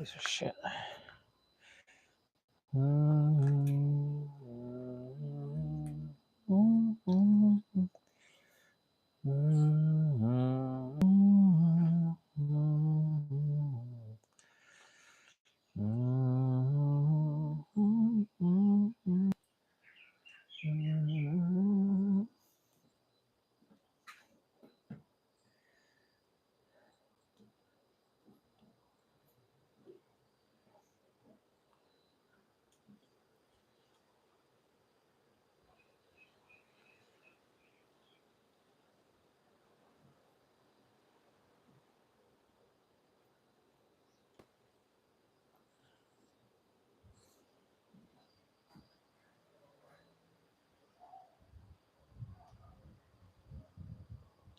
Piece of shit.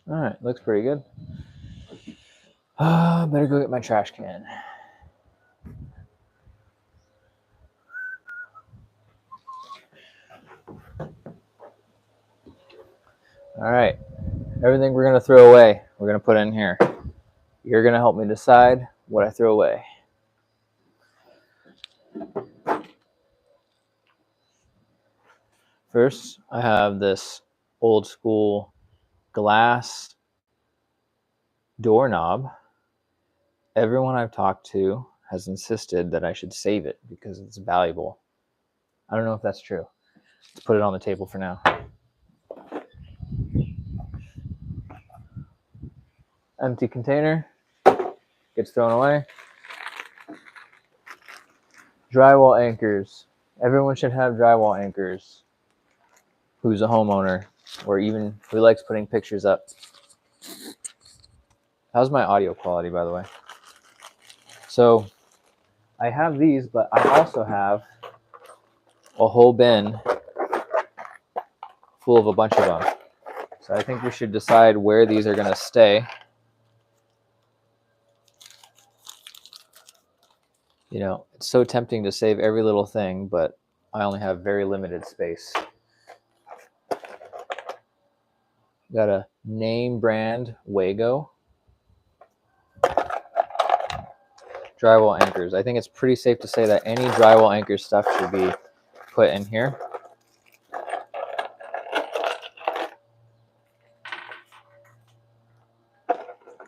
All right, looks pretty good. Better go get my trash can. All right, everything we're gonna throw away, we're gonna put in here. You're gonna help me decide what I throw away. First, I have this old school glass doorknob. Everyone I've talked to has insisted that I should save it because it's valuable. I don't know if that's true. Let's put it on the table for now. Empty container gets thrown away. Drywall anchors. Everyone should have drywall anchors who's a homeowner or even who likes putting pictures up. How's my audio quality, by the way? So I have these, but I also have a whole bin full of a bunch of them. So I think we should decide where these are going to stay. You know, it's so tempting to save every little thing, but I only have very limited space. Got a name brand Wago. Drywall anchors. I think it's pretty safe to say that any drywall anchor stuff should be put in here.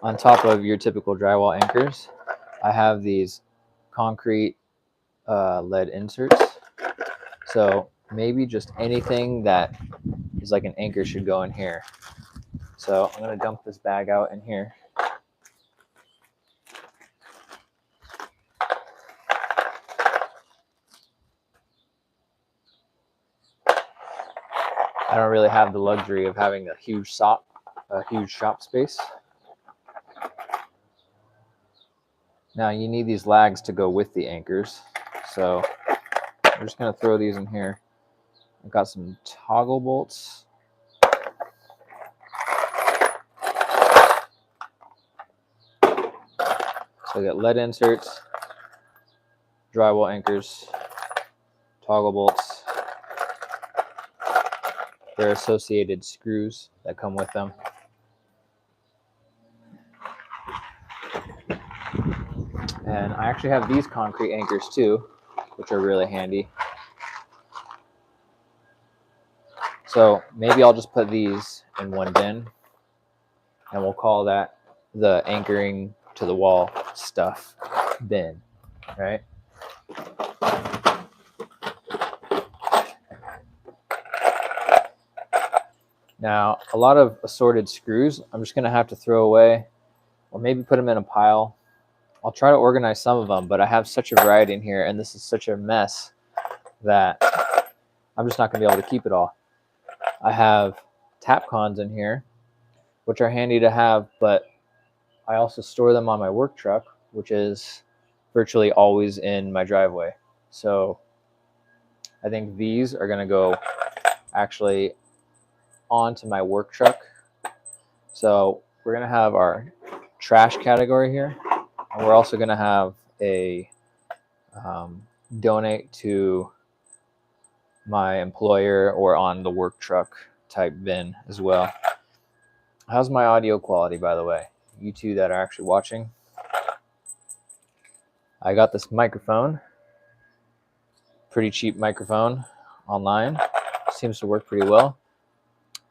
On top of your typical drywall anchors, I have these concrete lead inserts. So maybe just anything that is like an anchor should go in here. So I'm going to dump this bag out in here. I don't really have the luxury of having a huge shop space. Now you need these lags to go with the anchors. So I'm just going to throw these in here. I've got some toggle bolts. So I got lead inserts, drywall anchors, toggle bolts, their associated screws that come with them. And I actually have these concrete anchors too, which are really handy. So maybe I'll just put these in one bin and we'll call that the anchoring to the wall stuff bin, right? Now, a lot of assorted screws, I'm just going to have to throw away or maybe put them in a pile. I'll try to organize some of them, but I have such a variety in here and this is such a mess that I'm just not going to be able to keep it all. I have tap cons in here, which are handy to have, but I also store them on my work truck, which is virtually always in my driveway. So I think these are going to go actually onto my work truck. So we're going to have our trash category here, and we're also going to have a donate to my employer or on the work truck type bin as well. How's my audio quality, by the way? You two that are actually watching. I got this microphone, pretty cheap microphone online. Seems to work pretty well.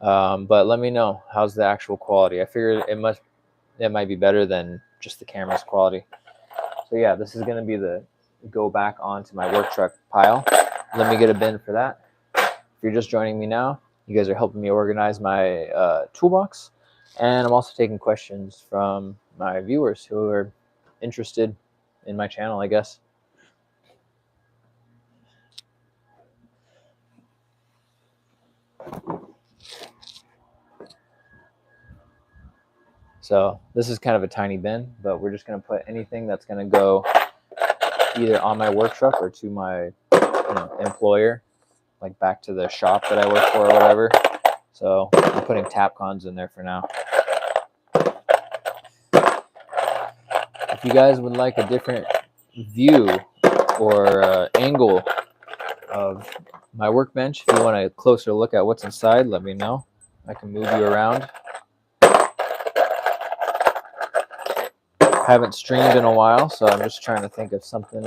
But let me know, how's the actual quality? I figured it might be better than just the camera's quality. So yeah, this is gonna be the go back onto my work truck pile. Let me get a bin for that. If you're just joining me now, you guys are helping me organize my toolbox, and I'm also taking questions from my viewers who are interested in my channel, I guess. So this is kind of a tiny bin, but we're just going to put anything that's going to go either on my work truck or to my employer, like back to the shop that I work for or whatever. So I'm putting Tapcons in there for now. If you guys would like a different view or angle of my workbench, if you want a closer look at what's inside, let me know. I can move you around. Haven't streamed in a while, so I'm just trying to think of something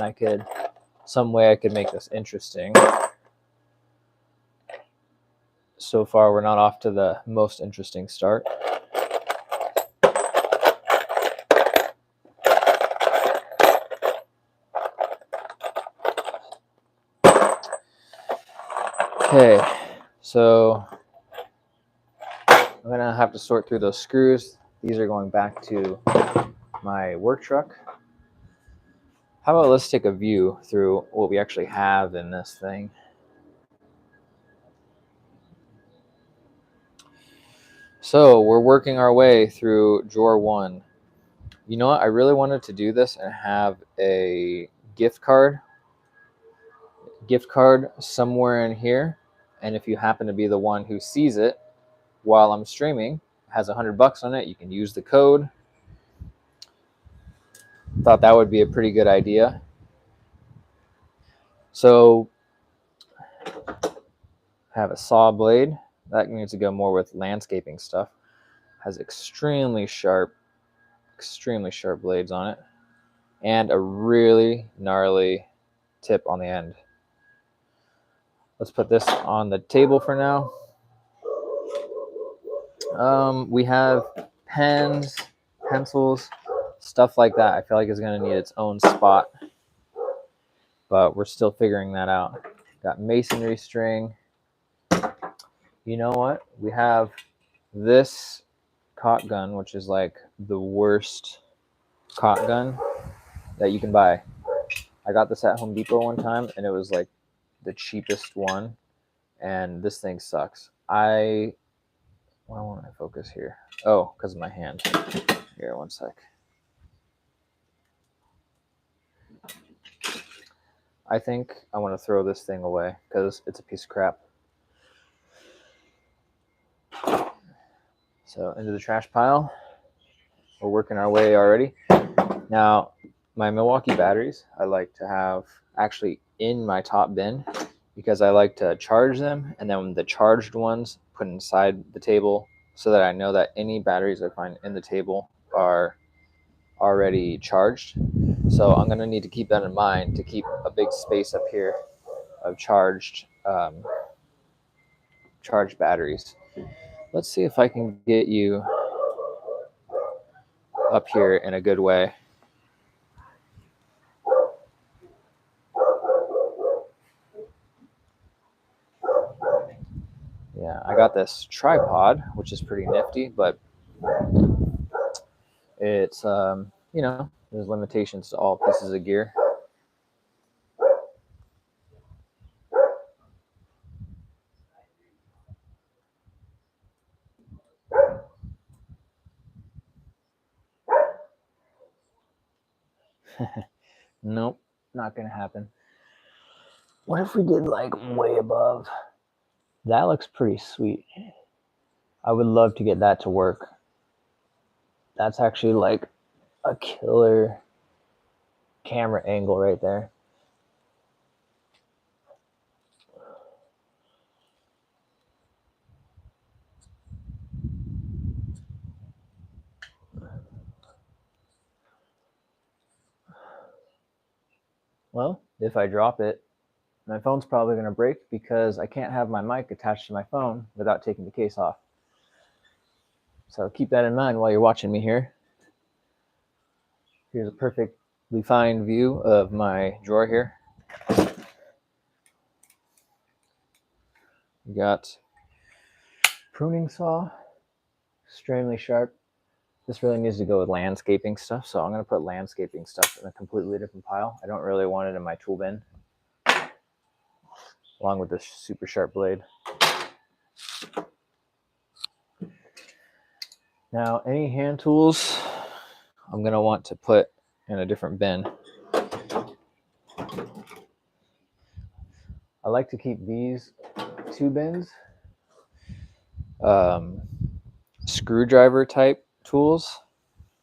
some way I could make this interesting. So far, we're not off to the most interesting start. Okay, so I'm gonna have to sort through those screws. These are going back to my work truck. How about let's take a view through what we actually have in this thing. So we're working our way through drawer 1. You know what? I really wanted to do this and have a gift card somewhere in here. And if you happen to be the one who sees it while I'm streaming, has $100 on it, you can use the code. Thought that would be a pretty good idea. So have a saw blade. That needs to go more with landscaping stuff. Has extremely sharp blades on it. And a really gnarly tip on the end. Let's put this on the table for now. We have pens, pencils, stuff like that. I feel like it's going to need its own spot, but we're still figuring that out. Got masonry string. You know what? We have this caulk gun, which is like the worst caulk gun that you can buy. I got this at Home Depot one time, and it was like the cheapest one, and this thing sucks. Why won't I focus here? Oh, because of my hand. Here, one sec. I think I want to throw this thing away because it's a piece of crap. So into the trash pile. We're working our way already. Now, my Milwaukee batteries, I like to have actually in my top bin because I like to charge them, and then the charged ones put inside the table so that I know that any batteries I find in the table are already charged. So I'm going to need to keep that in mind to keep a big space up here of charged batteries. Let's see if I can get you up here in a good way. Yeah, I got this tripod, which is pretty nifty, but it's, there's limitations to all pieces of gear. Nope, not gonna happen. What if we did like way above? That looks pretty sweet. I would love to get that to work. That's actually like a killer camera angle right there. Well, if I drop it, my phone's probably going to break because I can't have my mic attached to my phone without taking the case off. So keep that in mind while you're watching me here. Here's a perfectly fine view of my drawer here. We got pruning saw, extremely sharp. This really needs to go with landscaping stuff, so I'm going to put landscaping stuff in a completely different pile. I don't really want it in my tool bin, along with this super sharp blade. Now, any hand tools, I'm going to want to put in a different bin. I like to keep these two bins. Screwdriver type tools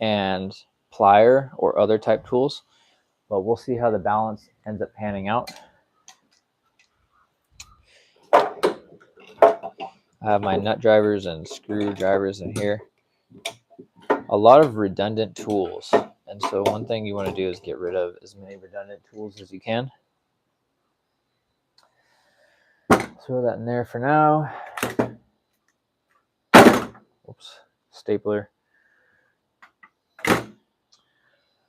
and plier or other type tools, but we'll see how the balance ends up panning out. I have my nut drivers and screwdrivers in here. A lot of redundant tools, and so one thing you want to do is get rid of as many redundant tools as you can. Throw that in there for now. Oops, stapler.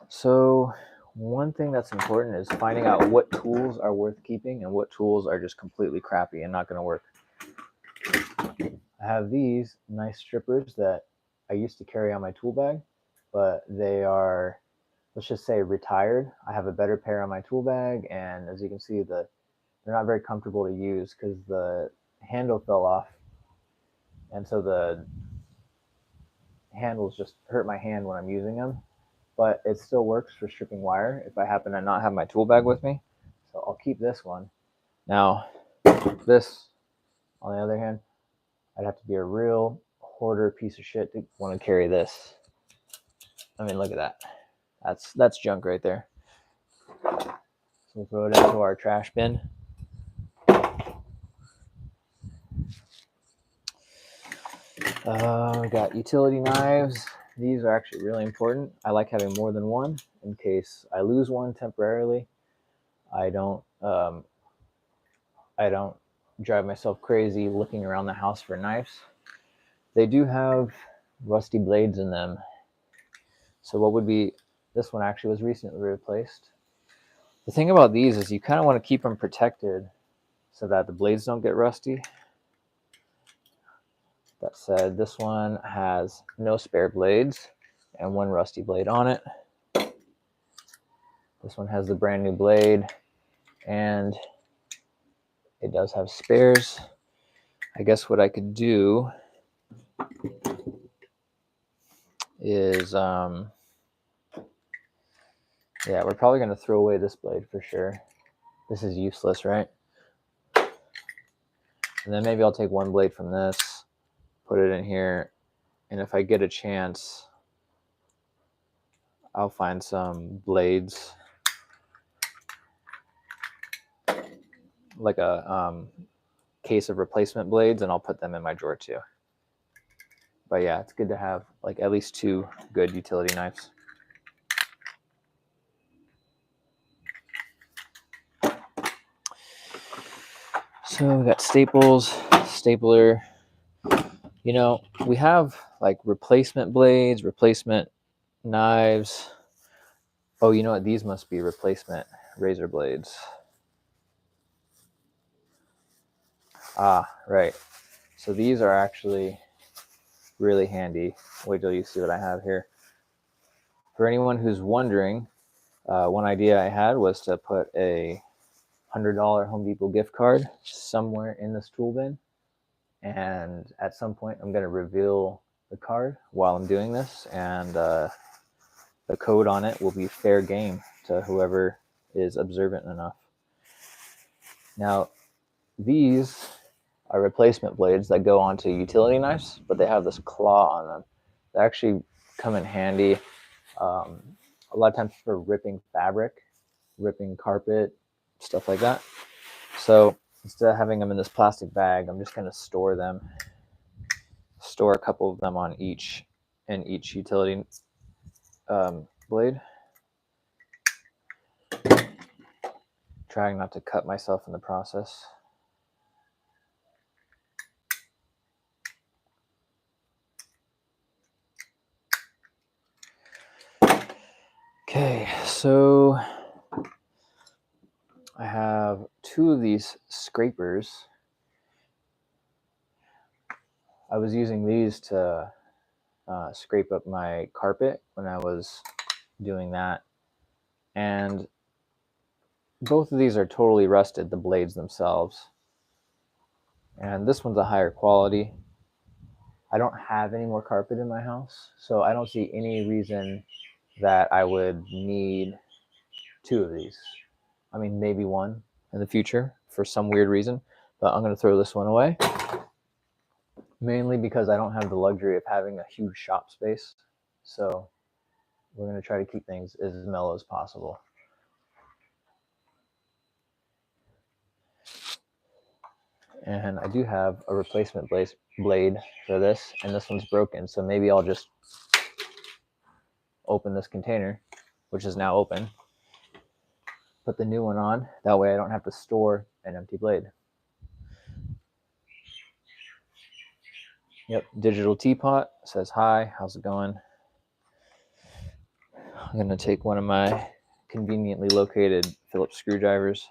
So one thing that's important is finding out what tools are worth keeping and what tools are just completely crappy and not going to work. I have these nice strippers that I used to carry on my tool bag, but they are, let's just say, retired. I have a better pair on my tool bag, and as you can see, they're not very comfortable to use because the handle fell off, and so the handles just hurt my hand when I'm using them. But it still works for stripping wire if I happen to not have my tool bag with me. So I'll keep this one. Now, this, on the other hand, I'd have to be a real hoarder piece of shit to want to carry this. I mean, look at that. That's junk right there. So we'll throw it into our trash bin. We got utility knives. These are actually really important. I like having more than one in case I lose one temporarily. I don't drive myself crazy looking around the house for knives. They do have rusty blades in them. So what would be, this one actually was recently replaced. The thing about these is you kind of want to keep them protected so that the blades don't get rusty. That said, this one has no spare blades and one rusty blade on it. This one has the brand new blade and it does have spares. I guess what I could do is, yeah, we're probably going to throw away this blade for sure. This is useless, right? And then maybe I'll take one blade from this, put it in here, and if I get a chance, I'll find some blades, like a case of replacement blades, and I'll put them in my drawer too. But yeah, it's good to have like at least two good utility knives. So we got staples, stapler. You know, we have like replacement blades, replacement knives. Oh, you know what? These must be replacement razor blades. Ah, right. So these are actually really handy. Wait till you see what I have here. For anyone who's wondering, one idea I had was to put a $100 Home Depot gift card somewhere in this tool bin. And at some point, I'm going to reveal the card while I'm doing this. And the code on it will be fair game to whoever is observant enough. Now, these are replacement blades that go onto utility knives, but they have this claw on them. They actually come in handy a lot of times for ripping fabric, ripping carpet, stuff like that. So instead of having them in this plastic bag, I'm just going to store a couple of them on each utility blade. trying not to cut myself in the process. Okay, so I have 2 of these scrapers. I was using these to scrape up my carpet when I was doing that. And both of these are totally rusted, the blades themselves. And this one's a higher quality. I don't have any more carpet in my house, so I don't see any reason that I would need 2 of these. I mean, maybe 1 in the future for some weird reason, but I'm going to throw this one away. Mainly because I don't have the luxury of having a huge shop space. So we're going to try to keep things as mellow as possible. And I do have a replacement blade for this, and this one's broken, so maybe I'll just open this container, which is now open, put the new one on, that way I don't have to store an empty blade. Yep, digital teapot says hi, how's it going? I'm going to take one of my conveniently located Phillips screwdrivers,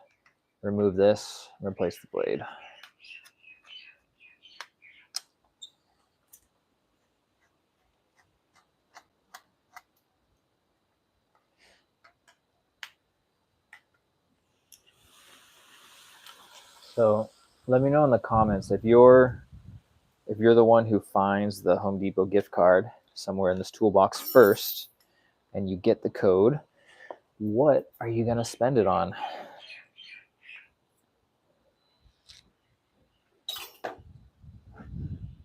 remove this, replace the blade. So let me know in the comments if you're the one who finds the Home Depot gift card somewhere in this toolbox first and you get the code, what are you going to spend it on?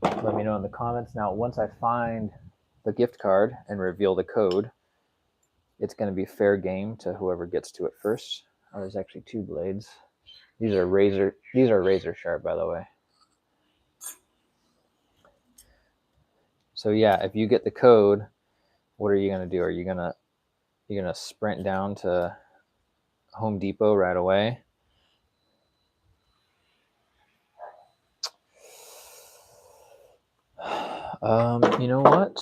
Let me know in the comments. Now, once I find the gift card and reveal the code, it's going to be fair game to whoever gets to it first. Oh, there's actually 2 blades. These are razor sharp, by the way. So yeah, if you get the code, what are you going to do? Are you going to sprint down to Home Depot right away? You know what?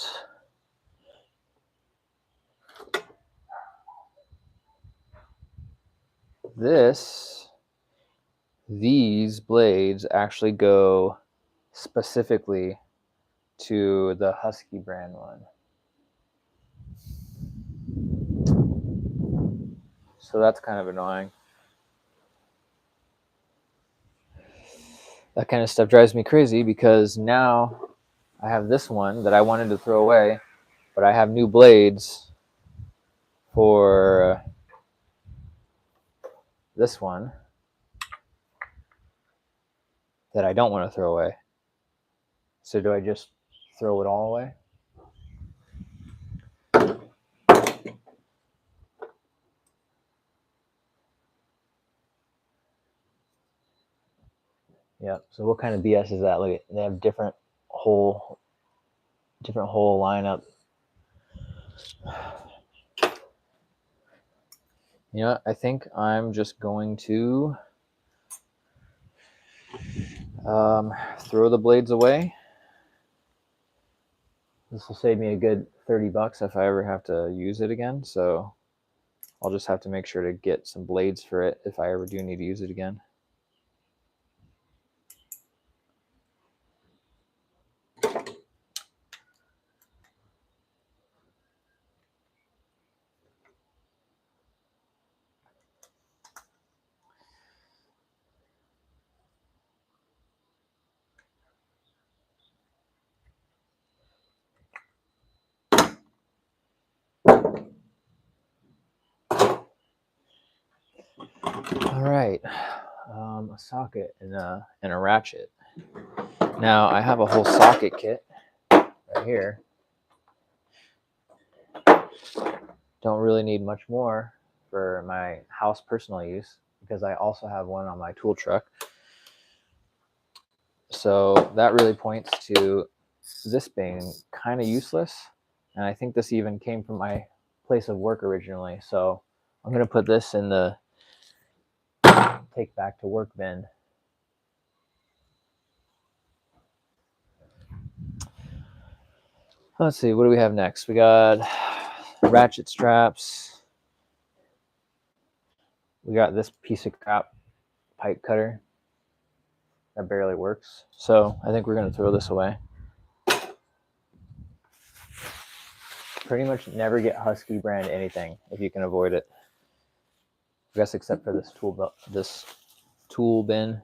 These blades actually go specifically to the Husky brand one. So that's kind of annoying. That kind of stuff drives me crazy because now I have this one that I wanted to throw away, but I have new blades for this one that I don't want to throw away. So do I just throw it all away? Yeah. So what kind of BS is that? Look, they have different hole lineup. You know what? I think I'm just going to throw the blades away. This will save me a good $30 if I ever have to use it again. So I'll just have to make sure to get some blades for it if I ever do need to use it again. All right, a socket and a ratchet. Now I have a whole socket kit right here. Don't really need much more for my house personal use because I also have one on my tool truck. So that really points to this being kind of useless. And I think this even came from my place of work originally. So I'm going to put this in the take back to work bin. Let's see, what do we have next? We got ratchet straps. We got this piece of crap pipe cutter that barely works. So I think we're going to throw this away. Pretty much never get Husky brand anything if you can avoid it. I guess except for this tool bin.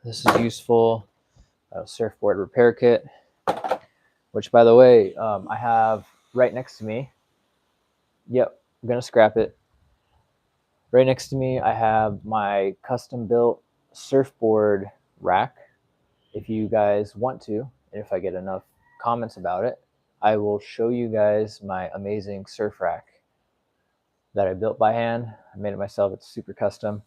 This is useful. A surfboard repair kit, which by the way, I have right next to me. Yep, I'm gonna scrap it. Right next to me, I have my custom built surfboard rack. If you guys want to, and if I get enough comments about it, I will show you guys my amazing surf rack that I built by hand. I made it myself. It's super custom.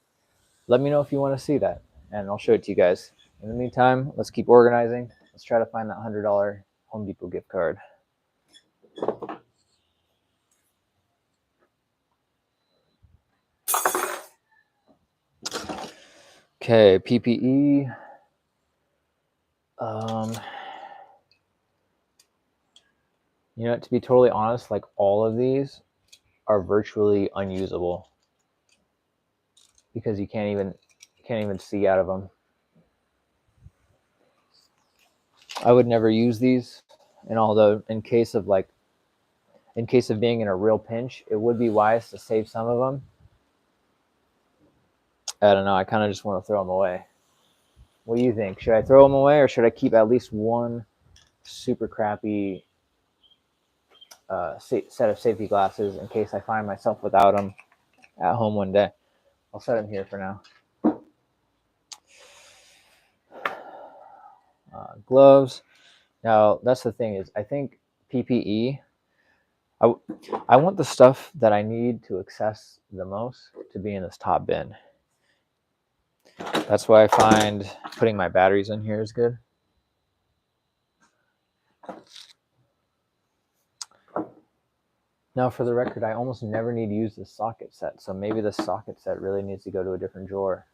Let me know if you want to see that, and I'll show it to you guys. In the meantime, let's keep organizing. Let's try to find that $100 Home Depot gift card. Okay, PPE. You know, to be totally honest, like all of these are virtually unusable because you can't even see out of them. I would never use these, and although in case of being in a real pinch, it would be wise to save some of them. I don't know. I kind of just want to throw them away. What do you think? Should I throw them away, or should I keep at least one super crappy set of safety glasses in case I find myself without them at home one day? I'll set them here for now. Gloves. Now, that's the thing is, I think PPE, I want the stuff that I need to access the most to be in this top bin. That's why I find putting my batteries in here is good. Now, for the record, I almost never need to use this socket set, so maybe this socket set really needs to go to a different drawer.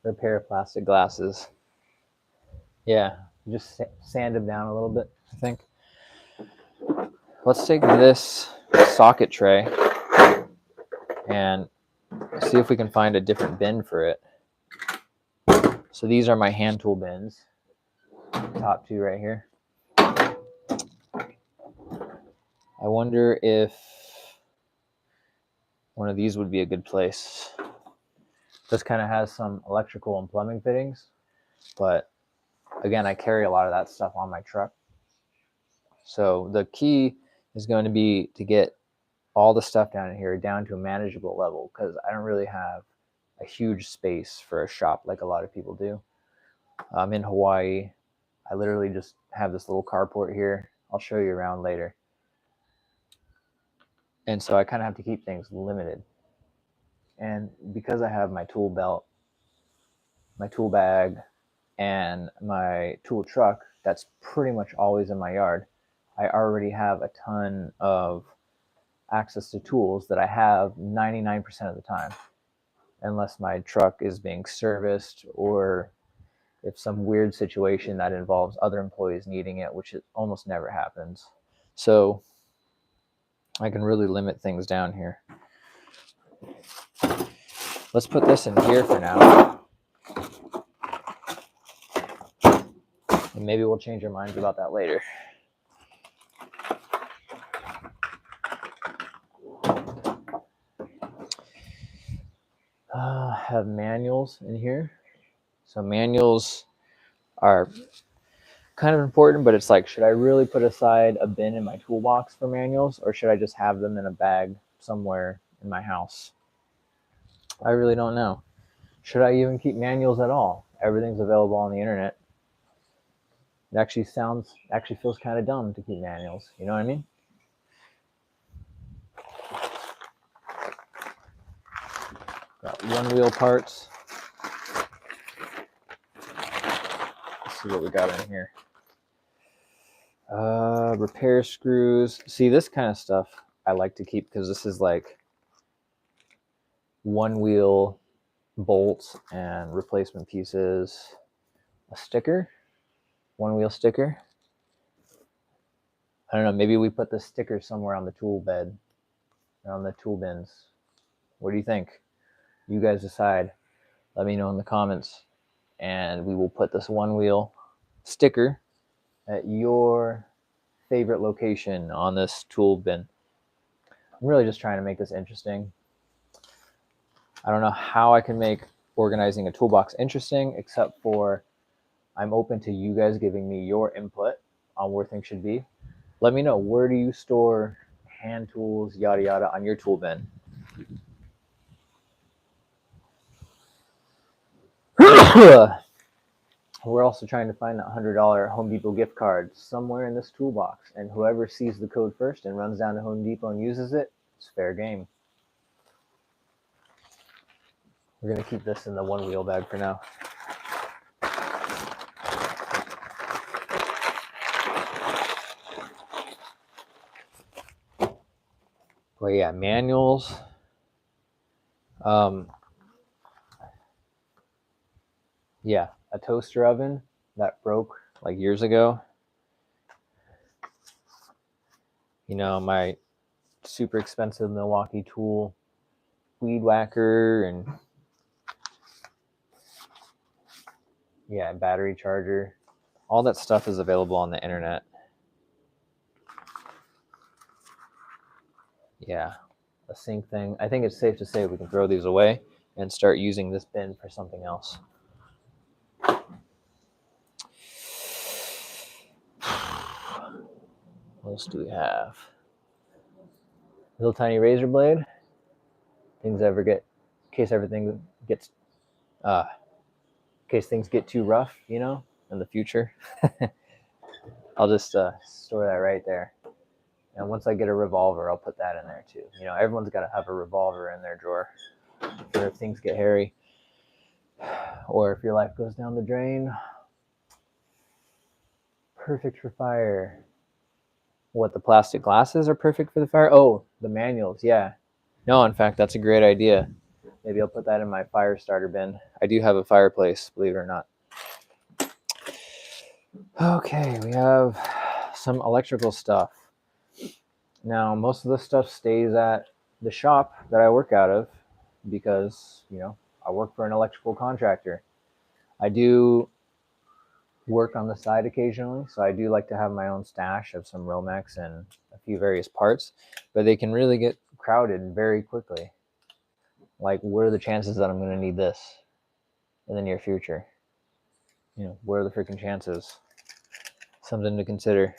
Repair plastic glasses. Yeah, just sand them down a little bit, I think. Let's take this socket tray and see if we can find a different bin for it. So these are my hand tool bins, top two right here. I wonder if one of these would be a good place. This kind of has some electrical and plumbing fittings, but again, I carry a lot of that stuff on my truck. So the key is going to be to get all the stuff down here down to a manageable level, because I don't really have a huge space for a shop like a lot of people do. I'm in Hawaii. I literally just have this little carport here. I'll show you around later. And so I kind of have to keep things limited. And because I have my tool belt, my tool bag, and my tool truck that's pretty much always in my yard, I already have a ton of access to tools that I have 99% of the time, unless my truck is being serviced or if some weird situation that involves other employees needing it, which it almost never happens. So I can really limit things down here. Let's put this in here for now. And maybe we'll change our minds about that later. Have manuals in here. So manuals are kind of important, but it's like, should I really put aside a bin in my toolbox for manuals, or should I just have them in a bag somewhere in my house? I really don't know. Should I even keep manuals at all? Everything's available on the internet. It actually feels kind of dumb to keep manuals. You know what I mean? Got one wheel parts. Let's see what we got in here. Repair screws. See, this kind of stuff I like to keep because this is like one wheel bolts and replacement pieces. A sticker, one wheel sticker. I don't know, maybe we put the sticker somewhere on the tool bed or on the tool bins. What do you think? You guys decide. Let me know in the comments, and we will put this one wheel sticker at your favorite location on this tool bin. I'm really just trying to make this interesting. I don't know how I can make organizing a toolbox interesting, except for I'm open to you guys giving me your input on where things should be. Let me know, where do you store hand tools, yada yada, on your tool bin? We're also trying to find that $100 Home Depot gift card somewhere in this toolbox, and whoever sees the code first and runs down to Home Depot and uses it, it's fair game. We're going to keep this in the one wheel bag for now. Well, yeah, manuals. Yeah, a toaster oven that broke like years ago. You know, my super expensive Milwaukee tool weed whacker, and yeah, battery charger. All that stuff is available on the internet. Yeah, a sink thing. I think it's safe to say we can throw these away and start using this bin for something else. What else do we have? Little tiny razor blade. Things ever get, in case everything gets, in case things get too rough, you know, in the future. I'll just store that right there. And once I get a revolver, I'll put that in there too. You know, everyone's got to have a revolver in their drawer for if things get hairy or if your life goes down the drain. Perfect for fire. What, the plastic glasses are perfect for the fire? Oh, the manuals, yeah. No, in fact, that's a great idea. Maybe I'll put that in my fire starter bin. I do have a fireplace, believe it or not. Okay, we have some electrical stuff. Now, most of the stuff stays at the shop that I work out of because, you know, I work for an electrical contractor. I do work on the side occasionally, so I do like to have my own stash of some Romex and a few various parts, but they can really get crowded very quickly. Like, what are the chances that I'm going to need this in the near future? You know, what are the freaking chances? Something to consider.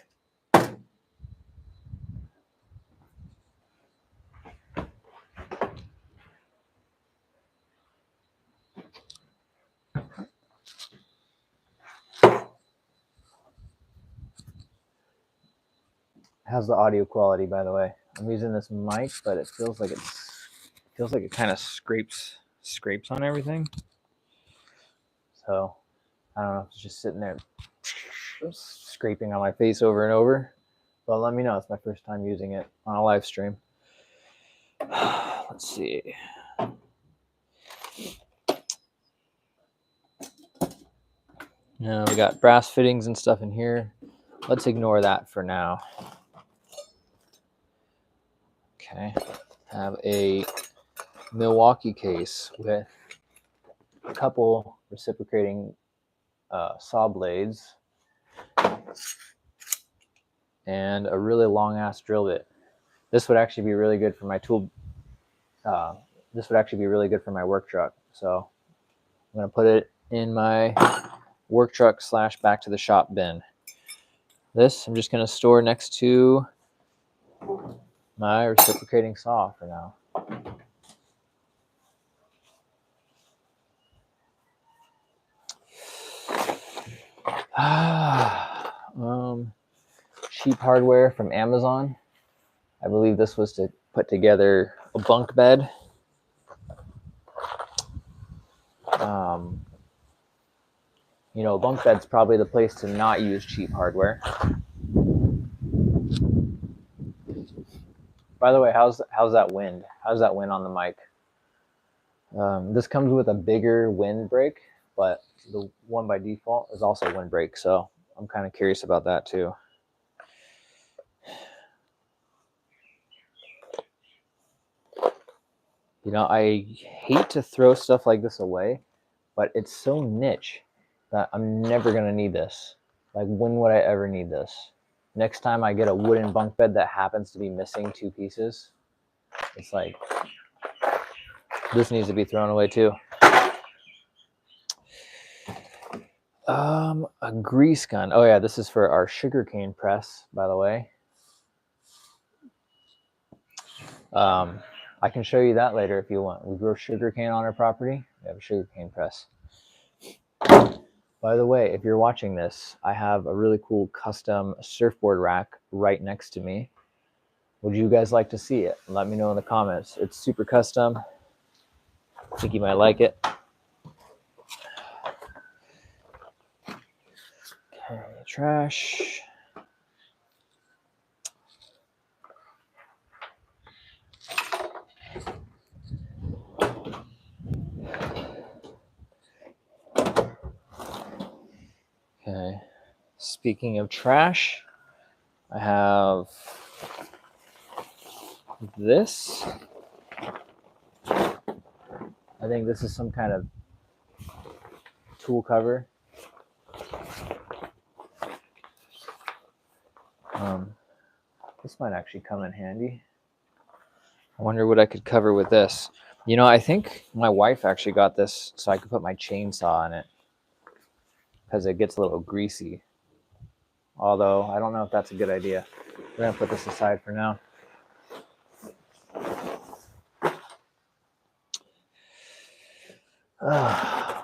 How's the audio quality, by the way? I'm using this mic, but it feels like it kind of scrapes on everything. So I don't know if it's just sitting there scraping on my face over and over. But let me know. It's my first time using it on a live stream. Let's see. Now we got brass fittings and stuff in here. Let's ignore that for now. Okay. Have a Milwaukee case with a couple reciprocating saw blades and a really long ass drill bit. This would actually be really good for my tool. This would actually be really good for my work truck. So I'm going to put it in my work truck / back to the shop bin. This I'm just going to store next to my reciprocating saw for now. Cheap hardware from Amazon. I believe this was to put together a bunk bed. You know, a bunk bed's probably the place to not use cheap hardware. By the way, how's that wind? How's that wind on the mic? This comes with a bigger wind brake, but the one by default is also wind brake, so I'm kind of curious about that too. You know, I hate to throw stuff like this away, but it's so niche that I'm never going to need this. Like, when would I ever need this? Next time I get a wooden bunk bed that happens to be missing 2 pieces, it's like, this needs to be thrown away too. A grease gun. Oh yeah, this is for our sugarcane press, by the way. I can show you that later if you want. We grow sugarcane on our property. We have a sugarcane press. By the way, if you're watching this, I have a really cool custom surfboard rack right next to me. Would you guys like to see it? Let me know in the comments. It's super custom. I think you might like it. Okay, trash. Okay. Speaking of trash, I have this. I think this is some kind of tool cover. This might actually come in handy. I wonder what I could cover with this. You know, I think my wife actually got this so I could put my chainsaw in it, because it gets a little greasy. Although, I don't know if that's a good idea. We're going to put this aside for now.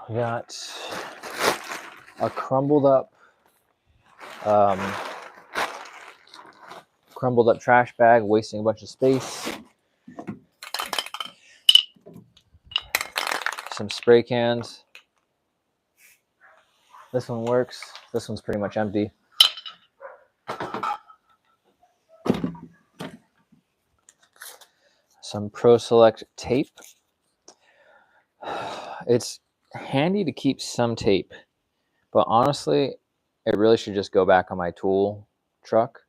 We got a crumbled up trash bag, wasting a bunch of space. Some spray cans. This one works. This one's pretty much empty. Some Pro Select tape. It's handy to keep some tape, but honestly, it really should just go back on my tool truck.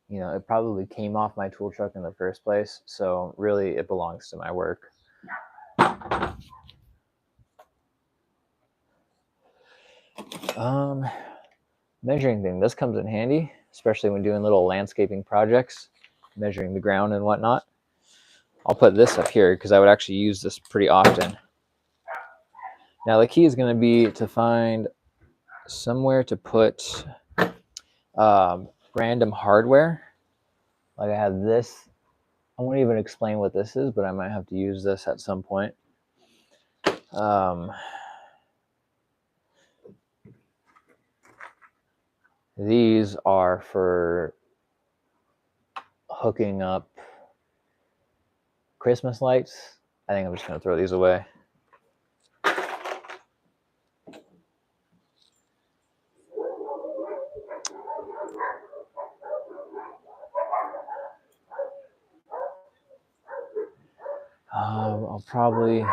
You know, it probably came off my tool truck in the first place, so really it belongs to my work. Measuring thing. This comes in handy, especially when doing little landscaping projects, measuring the ground and whatnot. I'll put this up here because I would actually use this pretty often. Now the key is going to be to find somewhere to put random hardware. Like I have this. I won't even explain what this is, but I might have to use this at some point. These are for hooking up Christmas lights. I think I'm just going to throw these away. I'll probably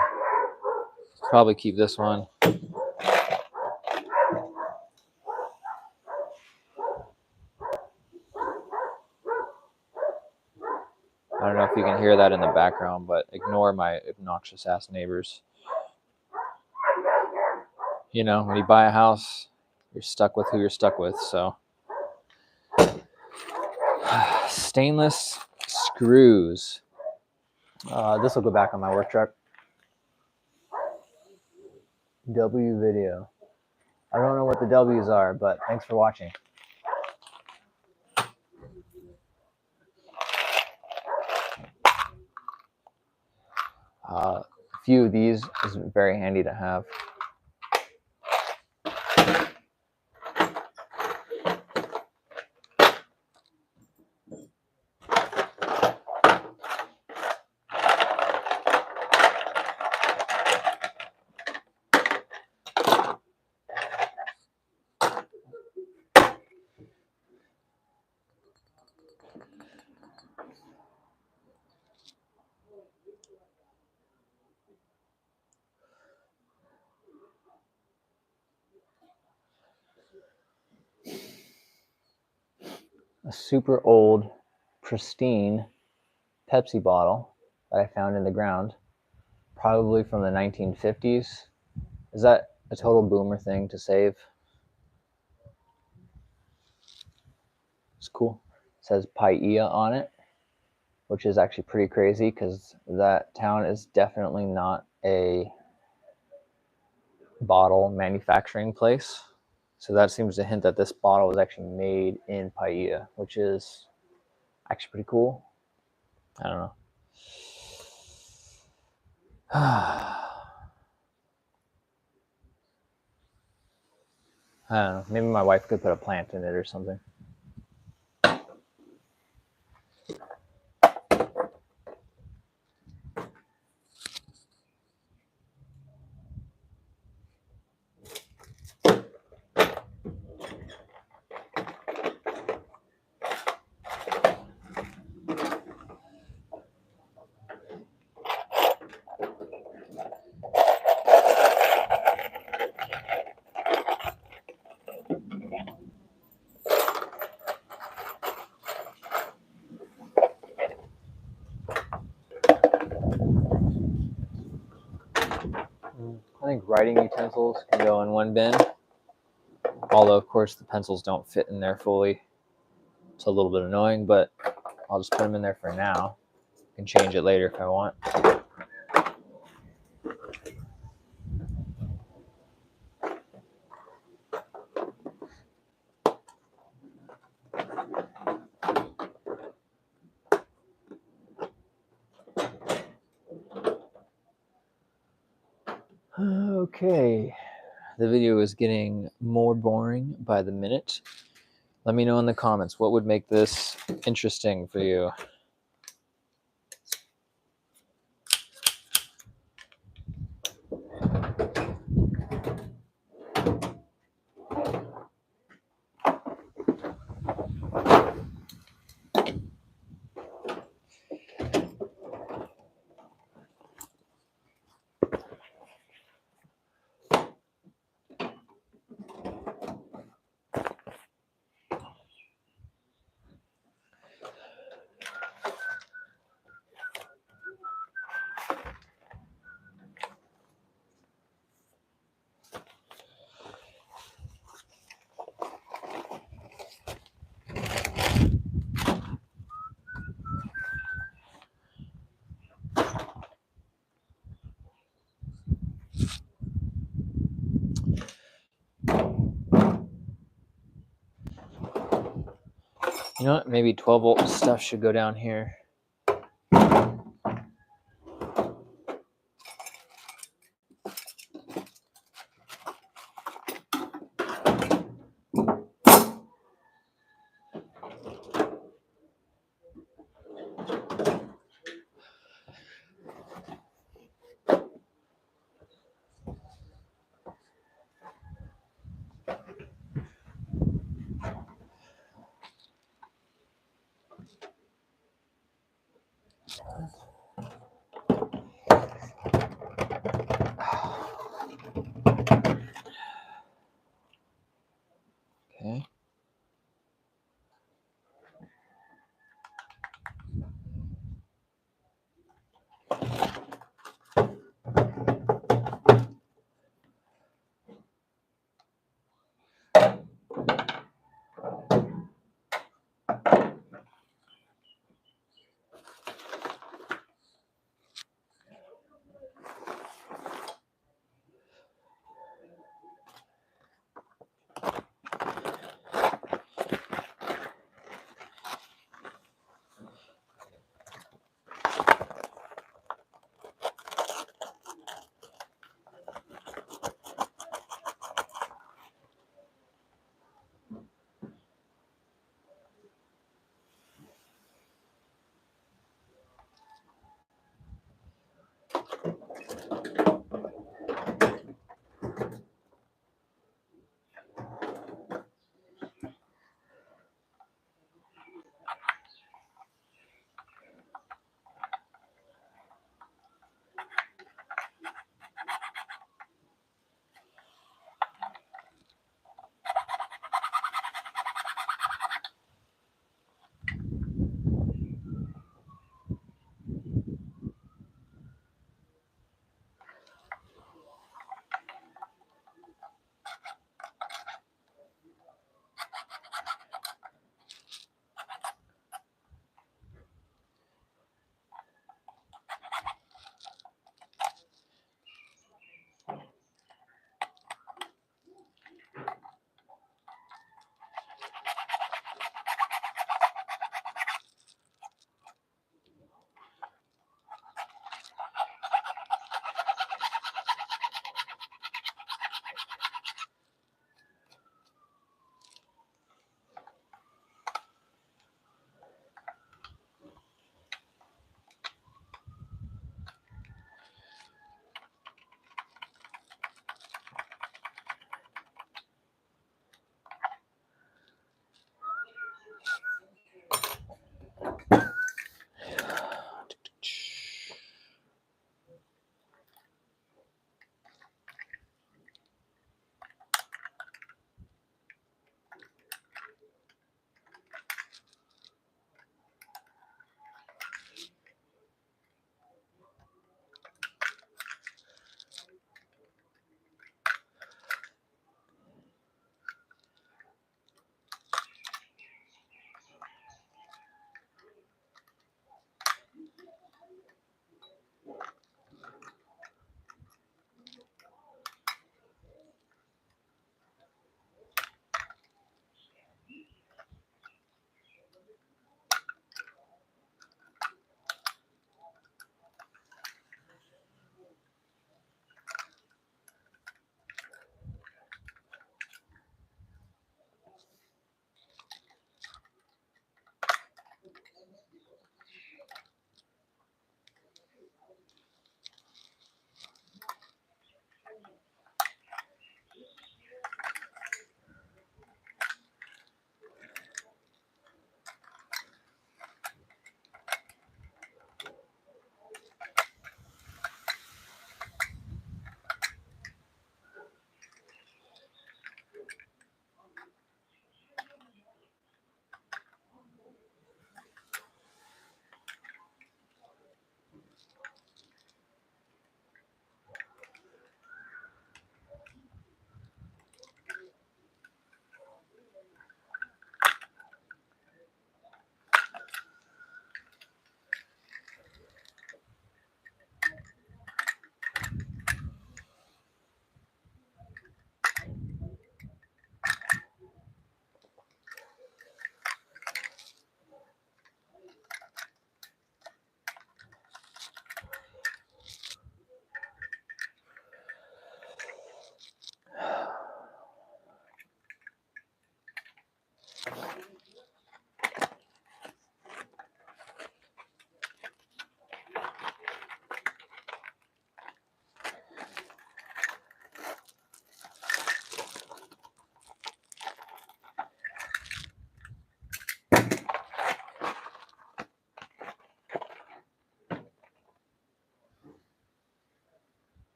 keep this one. I don't know if you can hear that in the background, but ignore my obnoxious ass neighbors. You know, when you buy a house, you're stuck with who you're stuck with, so. Stainless screws. This will go back on my work truck. W video. I don't know what the W's are, but thanks for watching. A few of these is very handy to have. a super old, pristine Pepsi bottle that I found in the ground, probably from the 1950s. Is that a total boomer thing to save? It's cool. It says Paia on it, which is actually pretty crazy because that town is definitely not a bottle manufacturing place. So that seems to hint that this bottle was actually made in Paia, which is actually pretty cool. I don't know. I don't know. Maybe my wife could put a plant in it or something. I think writing utensils can go in one bin. Although, of course, the pencils don't fit in there fully. It's a little bit annoying, but I'll just put them in there for now. I can change it later if I want. Okay, the video is getting more boring by the minute. Let me know in the comments what would make this interesting for you. You know what? Maybe 12-volt stuff should go down here. Okay.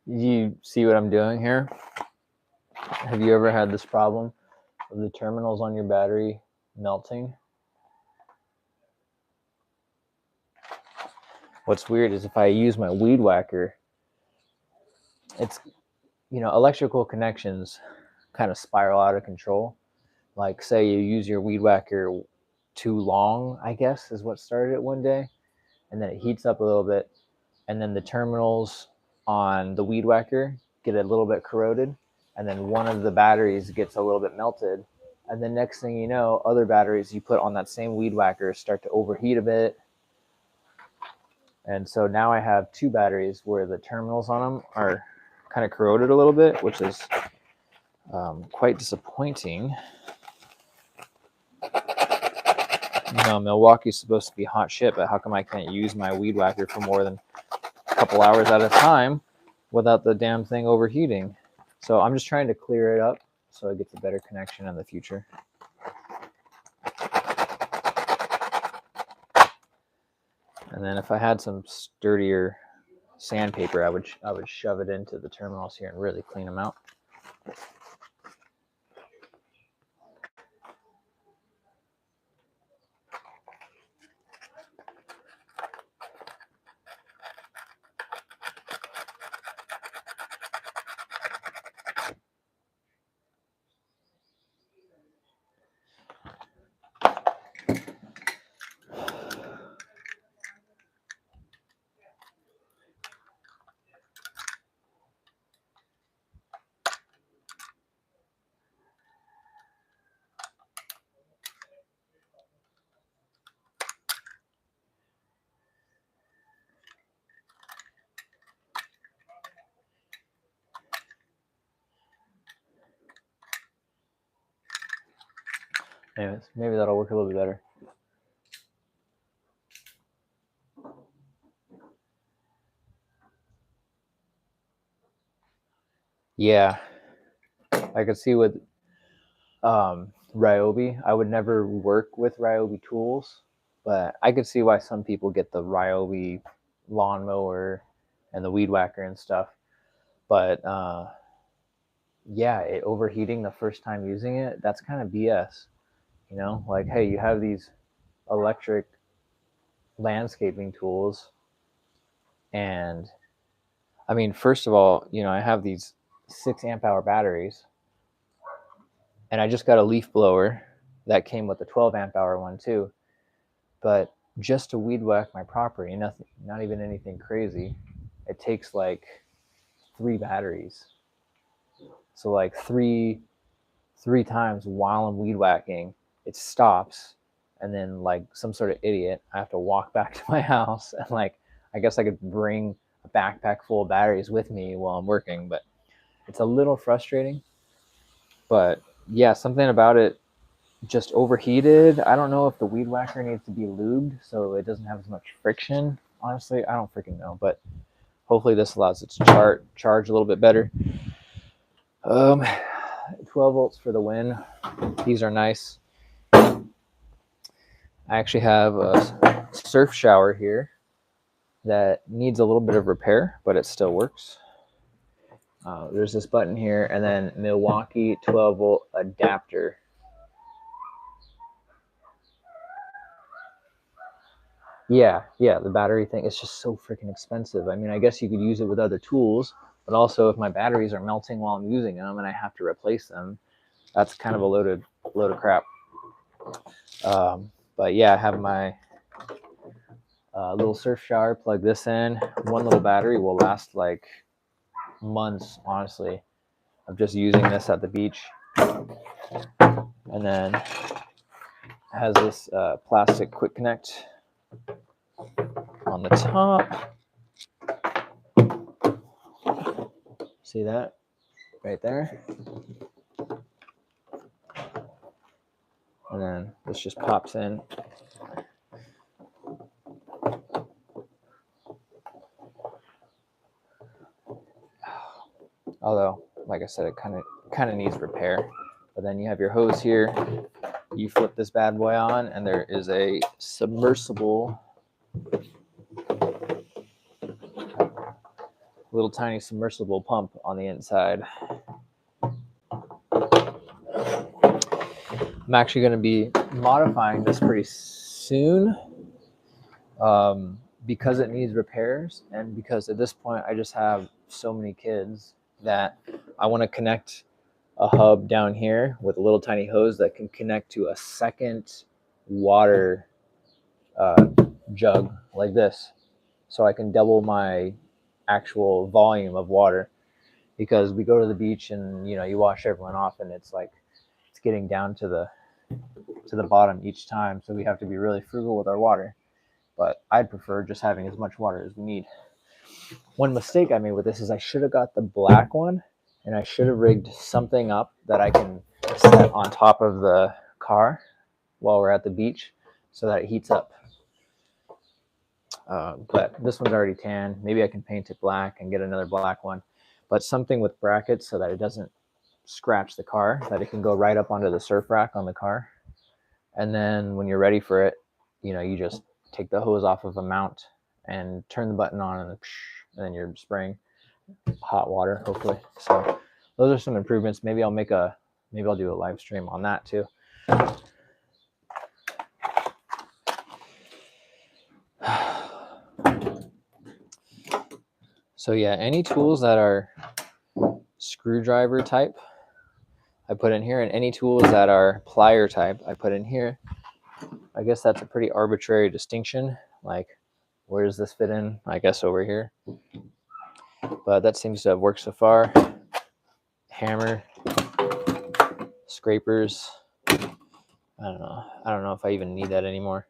You see what I'm doing here? Have you ever had this problem of the terminals on your battery melting? What's weird is if I use my weed whacker, it's, electrical connections kind of spiral out of control. Like, say you use your weed whacker too long, I guess, is what started it one day, and then it heats up a little bit, and then the terminals on the weed whacker get a little bit corroded, and then one of the batteries gets a little bit melted, and the next thing you know, other batteries you put on that same weed whacker start to overheat a bit. And so now I have two batteries where the terminals on them are kind of corroded a little bit, which is quite disappointing. Milwaukee's supposed to be hot shit, but how come I can't use my weed whacker for more than a couple hours at a time without the damn thing overheating? So I'm just trying to clear it up so it gets a better connection in the future. And then if I had some sturdier sandpaper, I would shove it into the terminals here and really clean them out. Anyways, maybe that'll work a little bit better. Yeah, I could see with Ryobi. I would never work with Ryobi tools, but I could see why some people get the Ryobi lawnmower and the weed whacker and stuff. But yeah, it overheating the first time using it, that's kind of BS. Like, hey, you have these electric landscaping tools, and I mean, first of all, I have these 6 amp hour batteries, and I just got a leaf blower that came with a 12 amp hour one too. But just to weed whack my property, nothing, not even anything crazy, it takes like 3 batteries. So like three times while I'm weed whacking, it stops, and then like some sort of idiot, I have to walk back to my house, and like I guess I could bring a backpack full of batteries with me while I'm working, but it's a little frustrating. But yeah, something about it just overheated. I don't know if the weed whacker needs to be lubed so it doesn't have as much friction. Honestly, I don't freaking know, but hopefully this allows it to charge a little bit better. 12 volts for the win. These are nice. I actually have a surf shower here that needs a little bit of repair, but it still works. There's this button here, and then Milwaukee 12 volt adapter. Yeah, the battery thing, it's just so freaking expensive. I mean, I guess you could use it with other tools, but also if my batteries are melting while I'm using them and I have to replace them, that's kind of a load of crap. But yeah, I have my little surf shower, plug this in. One little battery will last like months, honestly, of just using this at the beach. And then it has this plastic quick connect on the top. See that right there? And then this just pops in. Although, like I said, it kind of needs repair. But then you have your hose here. You flip this bad boy on, and there is a submersible little tiny submersible pump on the inside. I'm actually going to be modifying this pretty soon because it needs repairs, and because at this point I just have so many kids that I want to connect a hub down here with a little tiny hose that can connect to a second water jug like this, so I can double my actual volume of water, because we go to the beach and you wash everyone off and it's like it's getting down to the bottom each time, so we have to be really frugal with our water. But I'd prefer just having as much water as we need. One mistake I made with this is I should have got the black one, and I should have rigged something up that I can set on top of the car while we're at the beach so that it heats up. But this one's already tan. Maybe I can paint it black and get another black one, but something with brackets so that it doesn't scratch the car, that it can go right up onto the surf rack on the car. And then when you're ready for it, you just take the hose off of a mount and turn the button on, and then you're spraying hot water, hopefully. So those are some improvements. Maybe I'll do a live stream on that too. So yeah, any tools that are screwdriver type, I put in here, and any tools that are plier type, I put in here. I guess that's a pretty arbitrary distinction. Like, where does this fit in? I guess over here. But that seems to have worked so far. Hammer, scrapers. I don't know if I even need that anymore.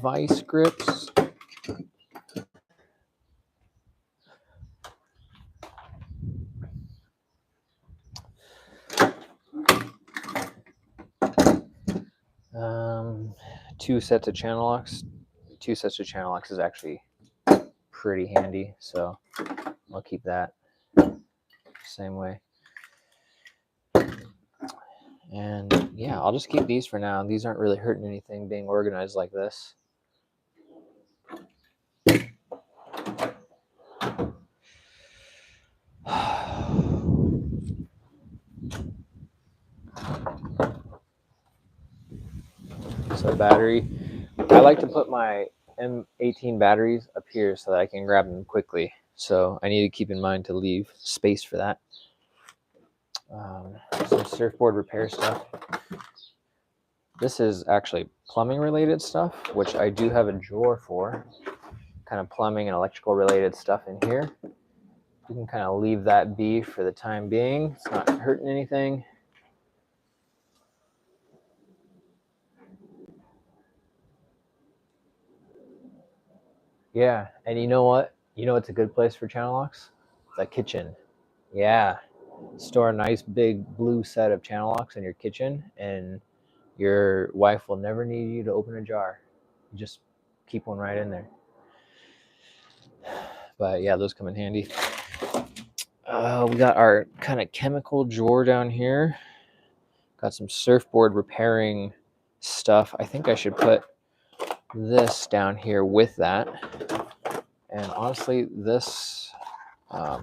Vice grips. Two sets of channel locks. 2 sets of channel locks is actually pretty handy, so I'll keep that same way. And yeah, I'll just keep these for now. These aren't really hurting anything being organized like this. So battery, I like to put my M18 batteries up here so that I can grab them quickly. So I need to keep in mind to leave space for that. Some surfboard repair stuff. This is actually plumbing related stuff, which I do have a drawer for. Kind of plumbing and electrical related stuff in here. You can kind of leave that be for the time being. It's not hurting anything. Yeah, and you know what? You know what's a good place for channel locks? The kitchen. Yeah. Store a nice big blue set of channel locks in your kitchen, and your wife will never need you to open a jar. You just keep one right in there. But yeah, those come in handy. We got our kind of chemical drawer down here. Got some surfboard repairing stuff. I think I should put this down here with that. And honestly, this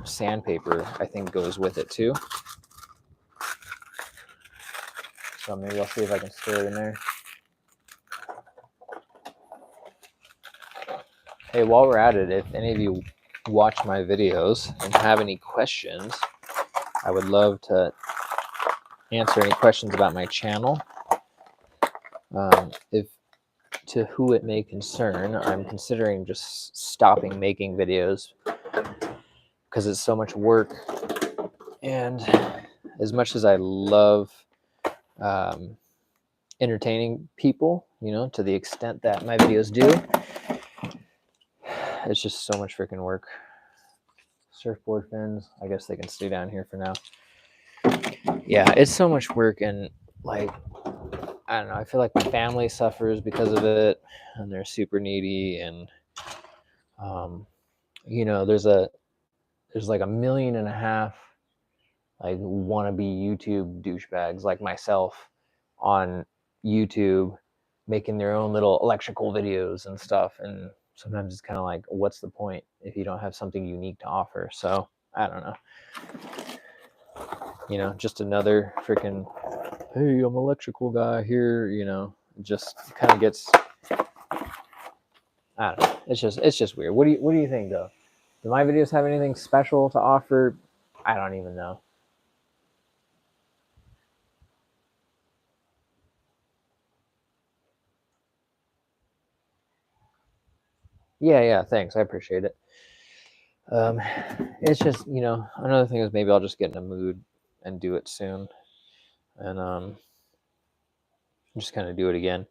sandpaper I think goes with it too. So maybe I'll see if I can store it in there. Hey, while we're at it, if any of you watch my videos and have any questions, I would love to answer any questions about my channel. If to who it may concern, I'm considering just stopping making videos because it's so much work. And as much as I love entertaining people, to the extent that my videos do, it's just so much freaking work. Surfboard fins, I guess they can stay down here for now. Yeah, it's so much work, and like, I don't know, I feel like my family suffers because of it, and they're super needy, and there's like 1.5 million like wannabe YouTube douchebags like myself on YouTube making their own little electrical videos and stuff, and sometimes it's kind of like, what's the point if you don't have something unique to offer? So I don't know. You know, just another freaking, hey, I'm an electrical guy here. You know, just kind of gets, I don't know. It's just weird. What do you think though? Do my videos have anything special to offer? I don't even know. Yeah, thanks. I appreciate it. Um, it's just, you know, another thing is maybe I'll just get in a mood and do it soon, and just kind of do it again.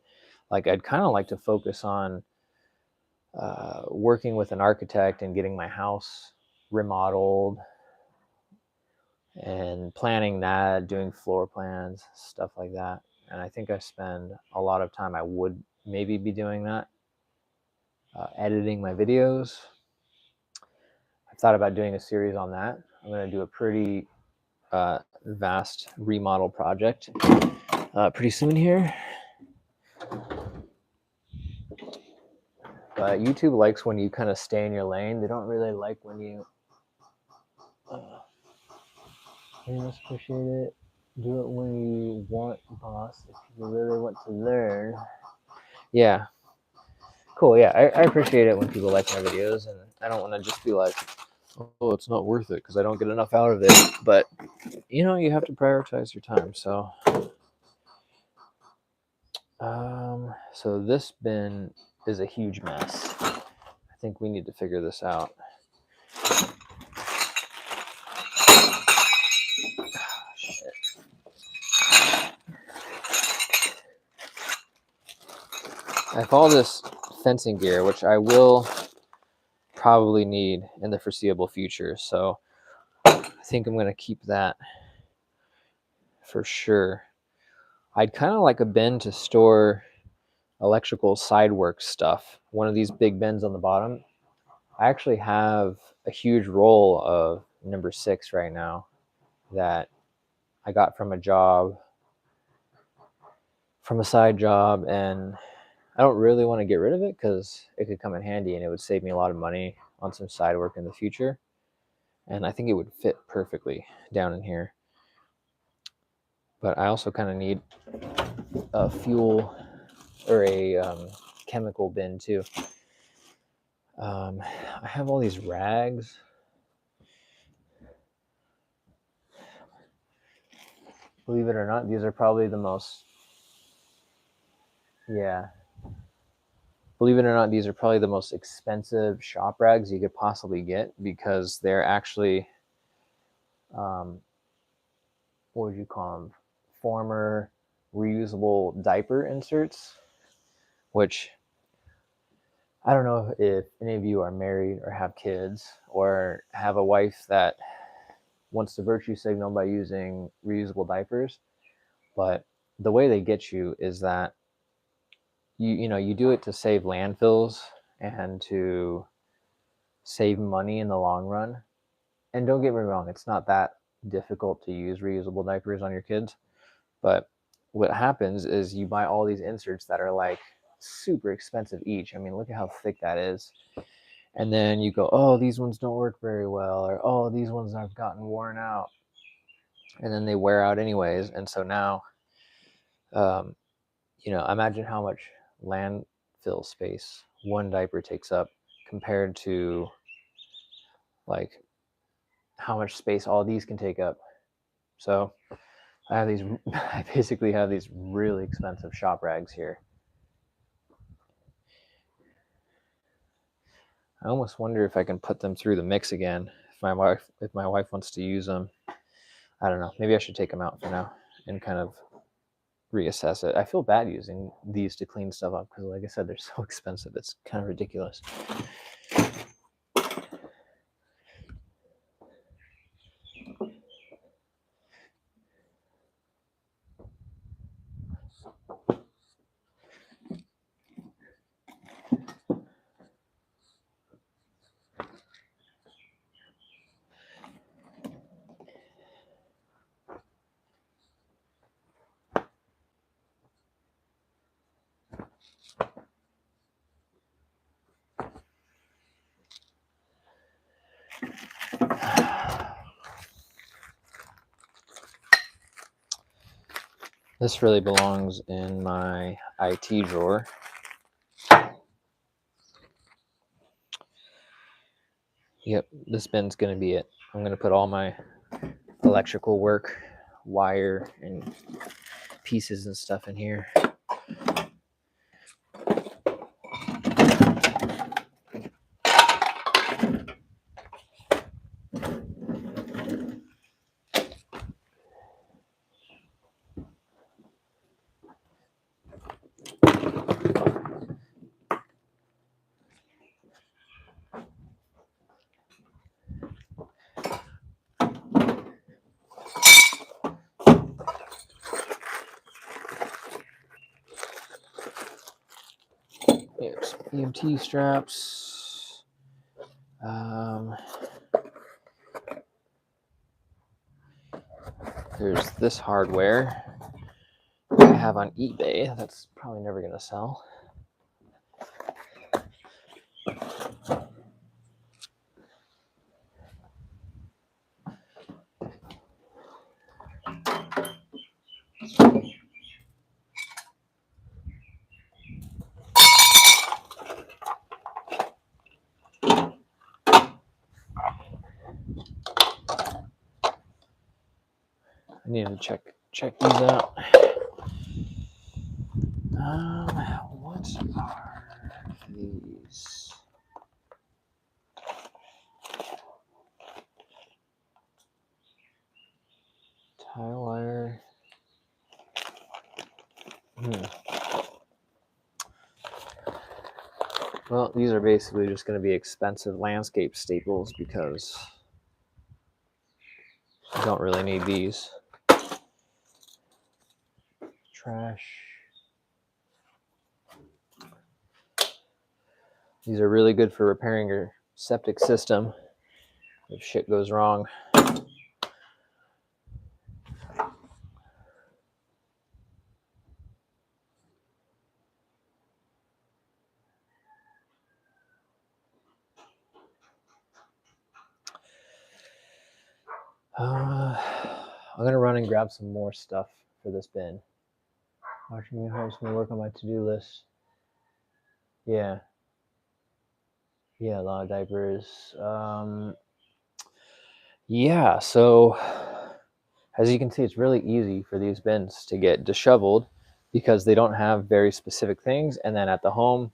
Like I'd kind of like to focus on working with an architect and getting my house remodeled and planning that, doing floor plans, stuff like that. And I think I spend a lot of time. I would maybe be doing that, editing my videos. I've thought about doing a series on that. I'm going to do a pretty vast remodel project pretty soon here. But YouTube likes when you kind of stay in your lane. They don't really like when you. Hey, must appreciate it. Do it when you want, boss. If you really want to learn. Yeah, cool. Yeah, I appreciate it when people like my videos, and I don't want to just be like, oh, it's not worth it because I don't get enough out of it. But you know, you have to prioritize your time. So this bin is a huge mess. I think we need to figure this out. Shit. I have all this fencing gear, which I will probably need in the foreseeable future. So I think I'm going to keep that for sure. I'd kind of like a bin to store electrical sidework stuff. One of these big bins on the bottom. I actually have a huge roll of number 6 right now that I got from a job, from a side job, and I don't really want to get rid of it because it could come in handy and it would save me a lot of money on some side work in the future. And I think it would fit perfectly down in here. But I also kind of need a fuel or a chemical bin too. I have all these rags. Believe it or not, these are probably the most, yeah. Believe it or not, these are probably the most expensive shop rags you could possibly get because they're actually, what would you call them? Former reusable diaper inserts, which I don't know if any of you are married or have kids or have a wife that wants to virtue signal by using reusable diapers, but the way they get you is that you do it to save landfills and to save money in the long run. And don't get me wrong, it's not that difficult to use reusable diapers on your kids, but what happens is you buy all these inserts that are like super expensive each. I mean, look at how thick that is. And then you go, oh, these ones don't work very well, or oh, these ones have gotten worn out, and then they wear out anyways. And so now um, imagine how much landfill space one diaper takes up compared to like how much space all these can take up. So I have these, I basically have these really expensive shop rags here. I almost wonder if I can put them through the mix again if my wife wants to use them. I don't know. Maybe I should take them out for now and kind of reassess it. I feel bad using these to clean stuff up because, like I said, they're so expensive. It's kind of ridiculous. This really belongs in my IT drawer. Yep, this bin's going to be it. I'm going to put all my electrical work, wire, and pieces and stuff in here. Here's EMT straps. There's this hardware I have on eBay that's probably never going to sell. I need to check these out. What are these? Tile wire. Well, these are basically just going to be expensive landscape staples because you don't really need these. Trash. These are really good for repairing your septic system if shit goes wrong. I'm going to run and grab some more stuff for this bin. Watching me helps me work on my to-do list. Yeah, a lot of diapers. Yeah, so as you can see, it's really easy for these bins to get disheveled because they don't have very specific things. And then at the home,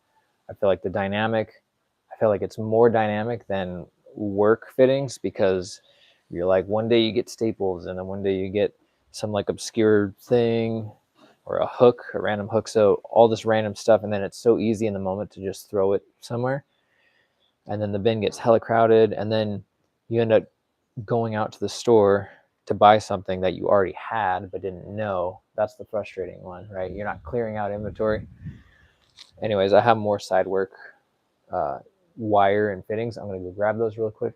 I feel like it's more dynamic than work fittings because you're like, one day you get staples and then one day you get some like obscure thing or a random hook. So all this random stuff. And then it's so easy in the moment to just throw it somewhere. And then the bin gets hella crowded. And then you end up going out to the store to buy something that you already had but didn't know. That's the frustrating one, right? You're not clearing out inventory. Anyways, I have more side work, wire and fittings. I'm going to go grab those real quick.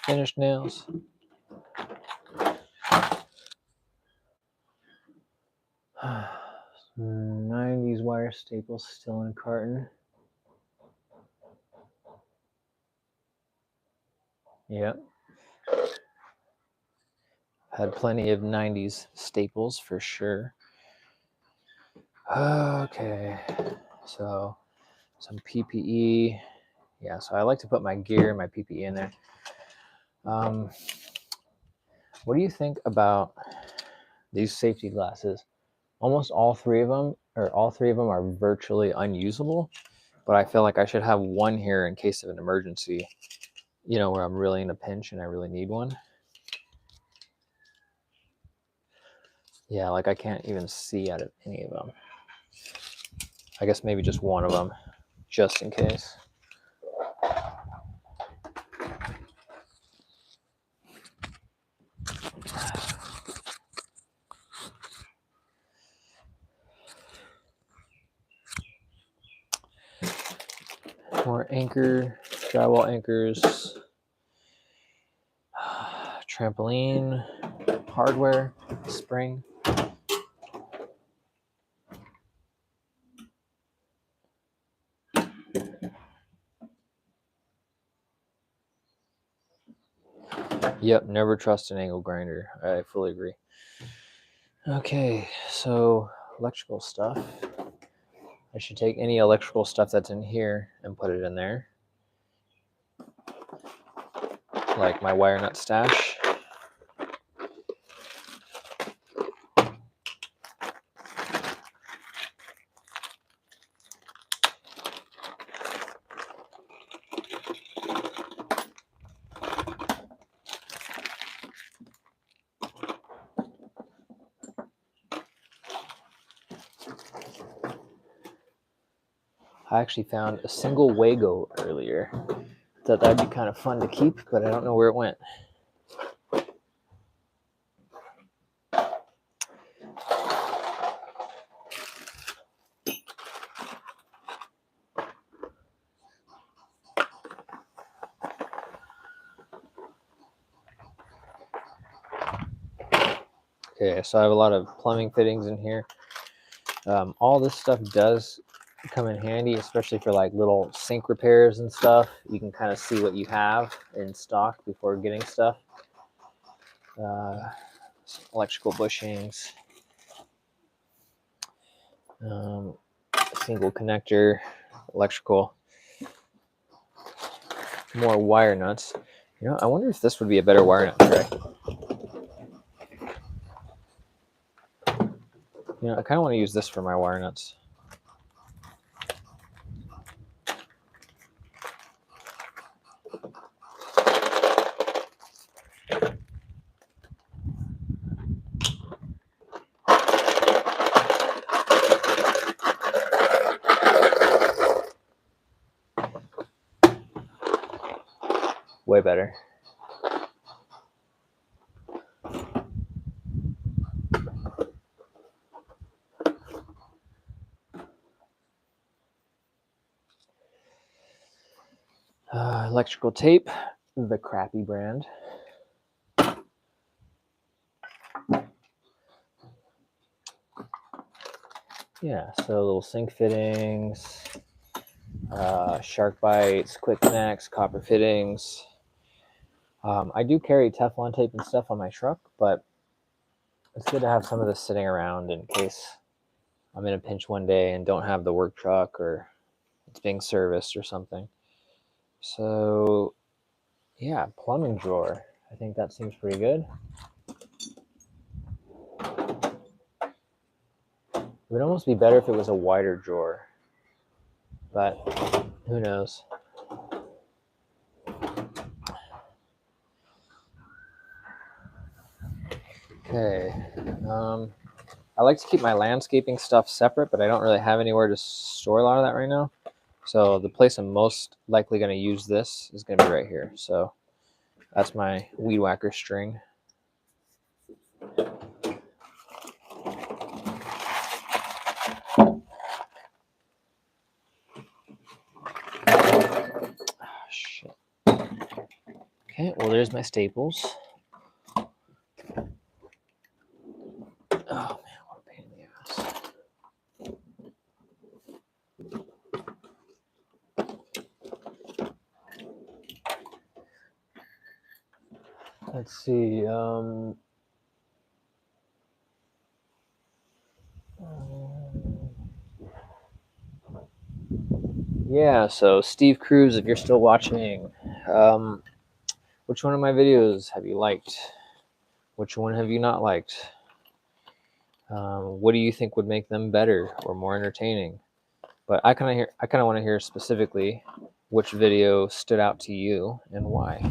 Finished nails. 90s wire staples still in a carton. Yep. Had plenty of 90s staples for sure. Okay, so some PPE. Yeah, so I like to put my gear and my PPE in there. What do you think about these safety glasses? Almost all three of them are virtually unusable, but I feel like I should have one here in case of an emergency, you know, where I'm really in a pinch and I really need one. Yeah, like I can't even see out of any of them. I guess maybe just one of them, just in case. More anchor, drywall anchors, trampoline, hardware, spring. Yep, never trust an angle grinder. I fully agree. Okay, so electrical stuff. I should take any electrical stuff that's in here and put it in there. Like my wire nut stash. I actually found a single Wago earlier. Thought that'd be kind of fun to keep, but I don't know where it went. Okay, so I have a lot of plumbing fittings in here. All this stuff does come in handy, especially for like little sink repairs and stuff. You can kind of see what you have in stock before getting stuff. Electrical bushings, single connector, electrical, more wire nuts. You know, I wonder if this would be a better wire nut tray. You know, I kind of want to use this for my wire nuts. Way better. Electrical tape, the crappy brand. Yeah, so little sink fittings, shark bites, quick connects, copper fittings. I do carry Teflon tape and stuff on my truck, but it's good to have some of this sitting around in case I'm in a pinch one day and don't have the work truck or it's being serviced or something. So, yeah, plumbing drawer. I think that seems pretty good. It would almost be better if it was a wider drawer, but who knows? Okay. I like to keep my landscaping stuff separate, but I don't really have anywhere to store a lot of that right now. So the place I'm most likely going to use this is going to be right here. So that's my weed whacker string. Shit. Okay, well, there's my staples. Oh, man, what a pain in the ass. Let's see. Yeah, so Steve Cruz, if you're still watching, which one of my videos have you liked? Which one have you not liked? What do you think would make them better or more entertaining? But I kind of want to hear specifically which video stood out to you and why.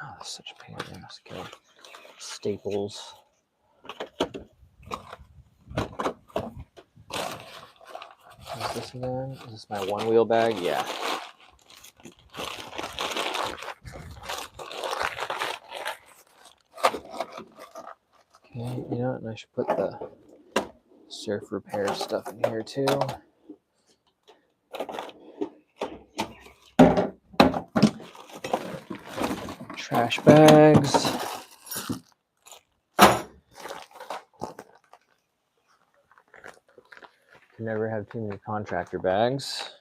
Oh, that's such a pain in the ass. Okay. Staples. Is this again? Is this my one wheel bag? Yeah. Okay, you know what? And I should put the surf repair stuff in here too. Trash bags. Can never have too many contractor bags.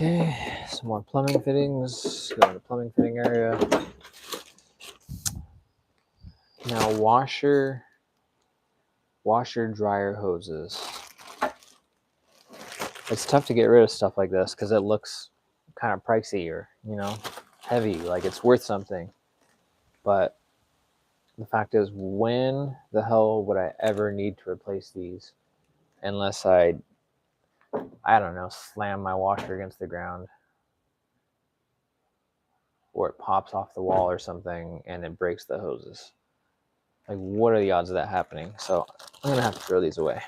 Okay, some more plumbing fittings. Go to the plumbing fitting area. Now washer dryer hoses. It's tough to get rid of stuff like this because it looks kind of pricey or, you know, heavy, like it's worth something. But the fact is, when the hell would I ever need to replace these unless I don't know, slam my washer against the ground or it pops off the wall or something and it breaks the hoses. Like, what are the odds of that happening? So I'm gonna have to throw these away.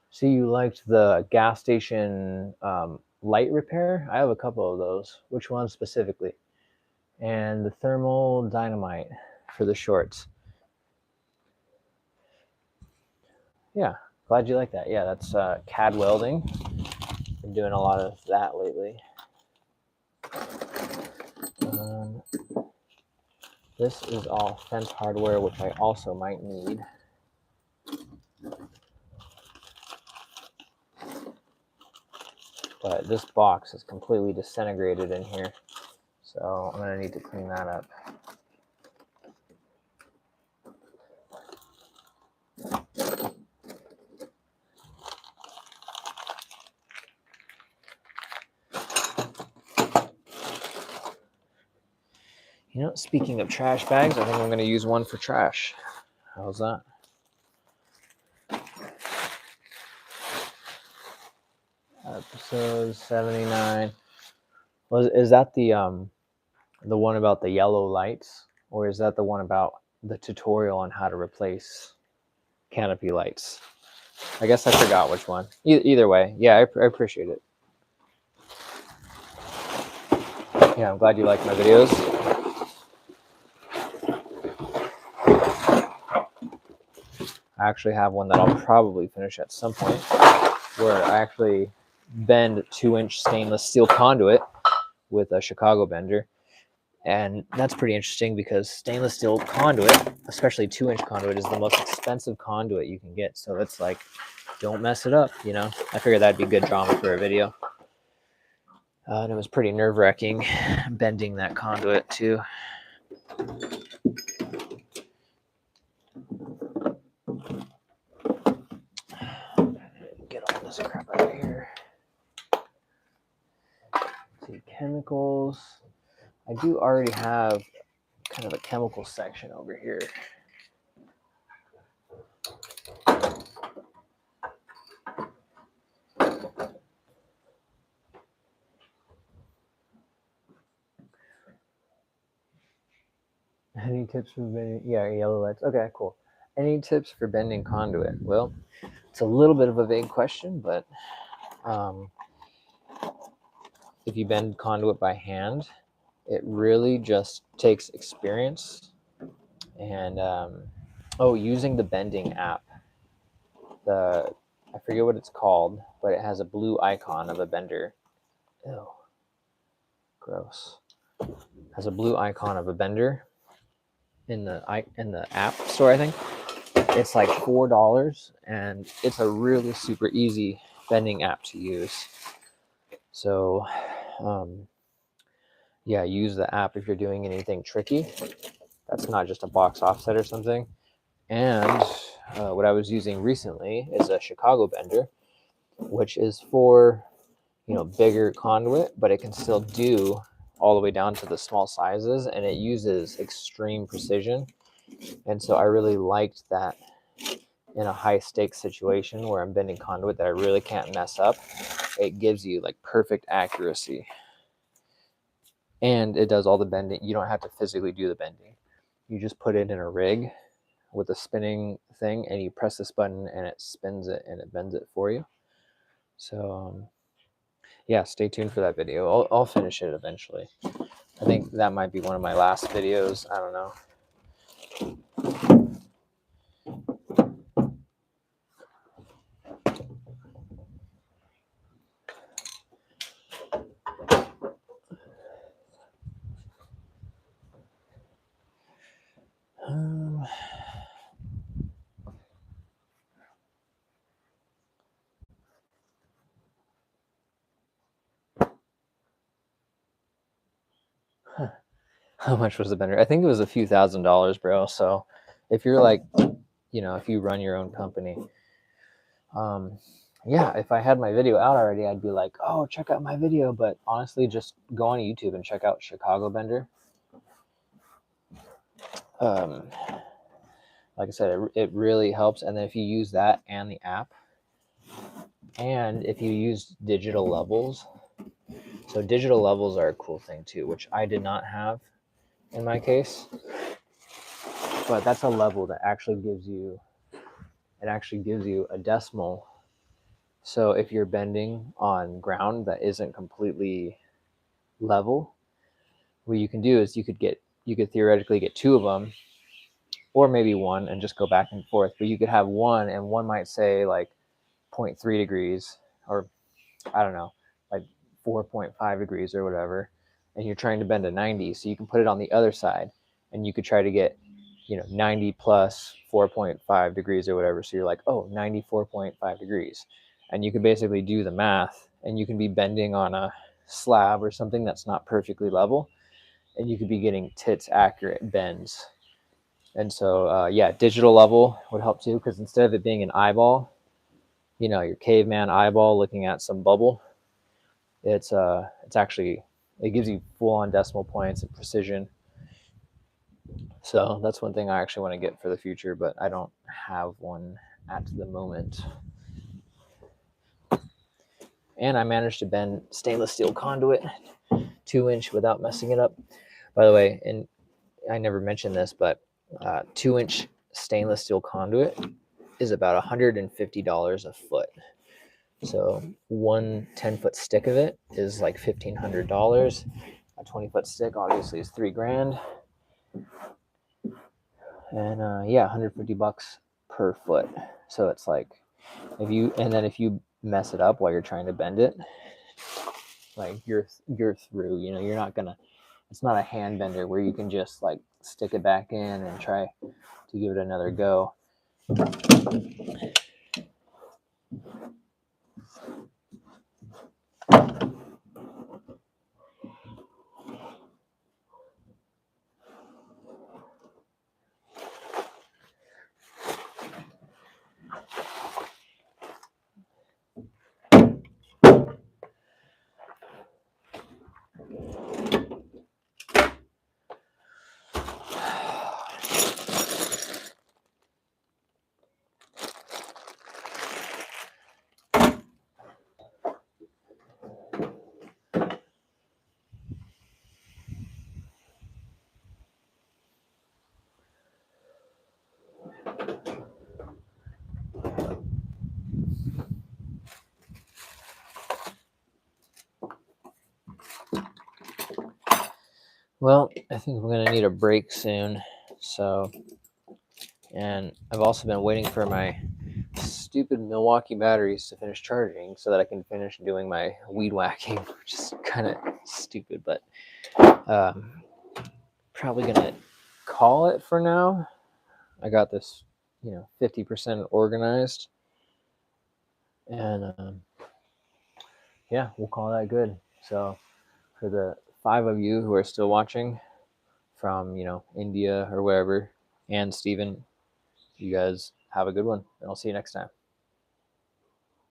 So you liked the gas station light repair? I have a couple of those. Which one specifically? And the thermal dynamite for the shorts. Yeah, glad you like that. Yeah, that's CAD welding. Been doing a lot of that lately. This is all fence hardware, which I also might need. But this box is completely disintegrated in here, so I'm gonna need to clean that up. You know, speaking of trash bags, I think I'm gonna use one for trash. How's that? Episode 79. Is that the one about the yellow lights, or is that the one about the tutorial on how to replace canopy lights? I guess I forgot which one. Either way, yeah, I appreciate it. Yeah, I'm glad you like my videos. I actually have one that I'll probably finish at some point, where I actually bend 2-inch stainless steel conduit with a Chicago bender. And that's pretty interesting because stainless steel conduit, especially 2-inch conduit, is the most expensive conduit you can get. So it's like, don't mess it up, you know? I figured that'd be good drama for a video. And it was pretty nerve-wracking bending that conduit too. Get all this crap out of here. See, chemicals. I do already have kind of a chemical section over here. Any tips for bending? Yeah, yellow lights. Okay, cool. Any tips for bending conduit? Well, it's a little bit of a vague question, but if you bend conduit by hand, it really just takes experience and using the bending app. I forget what it's called, but it has a blue icon of a bender. Ew, gross. It has a blue icon of a bender in the app store, I think. It's like $4, and it's a really super easy bending app to use. So, yeah, use the app if you're doing anything tricky. That's not just a box offset or something. And what I was using recently is a Chicago bender, which is for bigger conduit, but it can still do all the way down to the small sizes, and it uses extreme precision. And so I really liked that in a high stakes situation where I'm bending conduit that I really can't mess up. It gives you like perfect accuracy, and it does all the bending. You don't have to physically do the bending. You just put it in a rig with a spinning thing, and you press this button and it spins it and it bends it for you. So yeah, stay tuned for that video. I'll finish it eventually. I think that might be one of my last videos. I don't know. How much was the bender? I think it was a few $1,000s, bro. So if you're like, if you run your own company, yeah, if I had my video out already, I'd be like, oh, check out my video. But honestly, just go on YouTube and check out Chicago Bender. Like I said, it really helps. And then if you use that and the app, and if you use digital levels, so digital levels are a cool thing too, which I did not have in my case. But that's a level that actually gives you a decimal. So if you're bending on ground that isn't completely level, what you can do is you could theoretically get two of them, or maybe one, and just go back and forth. But you could have one, and one might say like 0.3 degrees, or I don't know, like 4.5 degrees or whatever, and you're trying to bend a 90. So you can put it on the other side, and you could try to get 90 plus 4.5 degrees or whatever. So you're like, oh, 94.5 degrees. And you can basically do the math, and you can be bending on a slab or something that's not perfectly level, and you could be getting tits accurate bends. And so, yeah, digital level would help too, because instead of it being an eyeball, your caveman eyeball looking at some bubble, it's actually, it gives you full on decimal points and precision. So that's one thing I actually want to get for the future, but I don't have one at the moment. And I managed to bend stainless steel conduit 2-inch without messing it up. By the way, and I never mentioned this, but 2-inch stainless steel conduit is about $150 a foot. So one 10-foot stick of it is like $1,500. A 20-foot stick obviously is $3,000. And yeah, $150 per foot. So it's like if you mess it up while you're trying to bend it, like you're through. You're not gonna. It's not a hand bender where you can just like stick it back in and try to give it another go. Well, I think we're gonna need a break soon. So, and I've also been waiting for my stupid Milwaukee batteries to finish charging so that I can finish doing my weed whacking, which is kind of stupid, but probably gonna call it for now. I got this, 50% organized, and yeah, we'll call that good. So for the 5 of you who are still watching from, India or wherever, and Steven, you guys have a good one, and I'll see you next time.